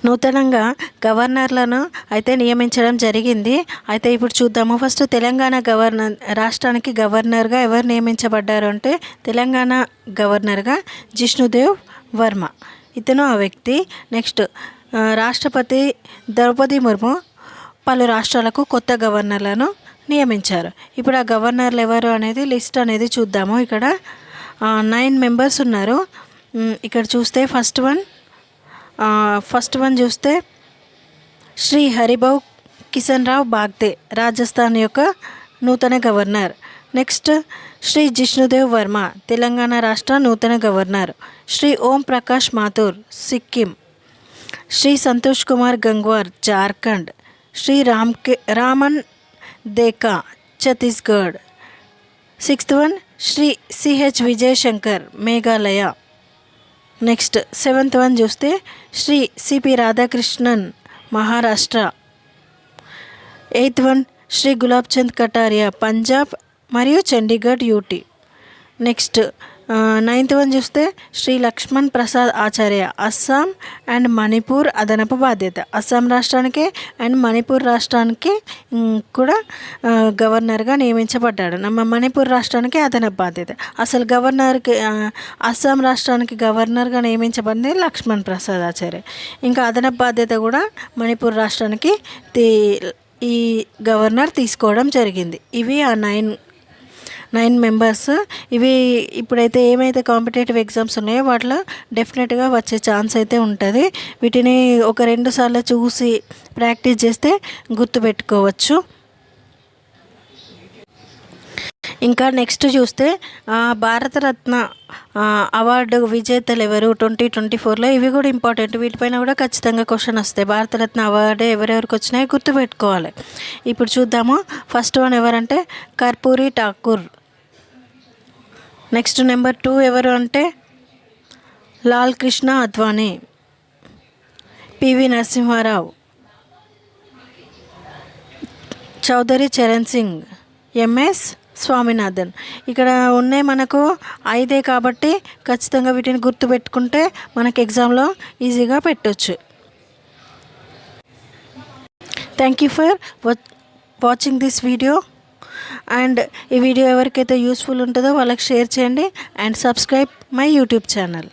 నూతనంగా గవర్నర్లను అయితే నియమించడం జరిగింది. అయితే ఇప్పుడు చూద్దాము. ఫస్ట్ తెలంగాణ రాష్ట్రానికి గవర్నర్గా ఎవరు నియమించబడ్డారు అంటే తెలంగాణ గవర్నర్గా జిష్ణుదేవ్ వర్మ, ఇతను ఆ వ్యక్తి. నెక్స్ట్ రాష్ట్రపతి ద్రౌపది ముర్ము పలు రాష్ట్రాలకు కొత్త గవర్నర్లను నియమించారు. ఇప్పుడు ఆ గవర్నర్లు ఎవరు అనేది లిస్ట్ అనేది చూద్దాము. ఇక్కడ 9 మెంబర్స్ ఉన్నారు. ఇక్కడ చూస్తే ఫస్ట్ వన్ చూస్తే శ్రీ హరిభౌ కిషన్ రావ్ బాగ్దే, రాజస్థాన్ యొక్క నూతన గవర్నర్. నెక్స్ట్ శ్రీ జిష్ణుదేవ్ వర్మ, తెలంగాణ రాష్ట్ర నూతన governor. Shri Om Prakash Mathur, Sikkim. Shri Santosh Kumar Gangwar, Jharkhand. Shri Raman Deka, Chhattisgarh. 6th one Shri CH Vijayashankar, Meghalaya. Next 7th one చూస్తే Shri CP Radhakrishnan, Maharashtra. 8th one Shri Gulab Chand Kataria, Punjab మరియు Chandigarh, UT. Next 9th one చూస్తే శ్రీ లక్ష్మణ్ ప్రసాద్ ఆచార్య, అస్సాం అండ్ మణిపూర్ అదనపు బాధ్యత. అస్సాం రాష్ట్రానికి అండ్ మణిపూర్ రాష్ట్రానికి కూడా గవర్నర్గా నియమించబడ్డాడు. మణిపూర్ రాష్ట్రానికి అదనపు బాధ్యత. అసలు గవర్నర్కి అస్సాం రాష్ట్రానికి గవర్నర్గా నియమించబడింది లక్ష్మణ్ ప్రసాద్ ఆచార్య. ఇంకా అదనపు బాధ్యత కూడా మణిపూర్ రాష్ట్రానికి ఈ గవర్నర్ తీసుకోవడం జరిగింది. ఇవి ఆ 9 మెంబర్స్. ఇవి ఇప్పుడైతే ఏమైతే కాంపిటేటివ్ ఎగ్జామ్స్ ఉన్నాయో వాటిలో డెఫినెట్గా వచ్చే ఛాన్స్ అయితే ఉంటుంది. వీటిని ఒక 2 సార్లు చూసి ప్రాక్టీస్ చేస్తే గుర్తుపెట్టుకోవచ్చు. ఇంకా నెక్స్ట్ చూస్తే భారతరత్న అవార్డు విజేతలు ఎవరు 2024లో, ఇవి కూడా ఇంపార్టెంట్. వీటిపైన కూడా ఖచ్చితంగా క్వశ్చన్ వస్తాయి. భారతరత్న అవార్డు ఎవరెవరికి వచ్చినాయో గుర్తుపెట్టుకోవాలి. ఇప్పుడు చూద్దాము. ఫస్ట్ వన్ ఎవరంటే కర్పూరి ఠాకూర్. నెక్స్ట్ నెంబర్ 2 ఎవరు అంటే లాల్ కృష్ణ అద్వానీ, పివి నరసింహారావు, చౌదరి చరణ్ సింగ్, ఎంఎస్ స్వామినాథన్. ఇక్కడ ఉన్నాయి మనకు 5 కాబట్టి ఖచ్చితంగా వీటిని గుర్తుపెట్టుకుంటే మనకి ఎగ్జామ్లో ఈజీగా పెట్టవచ్చు. Thank you for watching this video. And ఈ వీడియో ఎవరికైతే యూస్ఫుల్ ఉంటుందో వాళ్ళకి షేర్ చేయండి and subscribe my YouTube channel.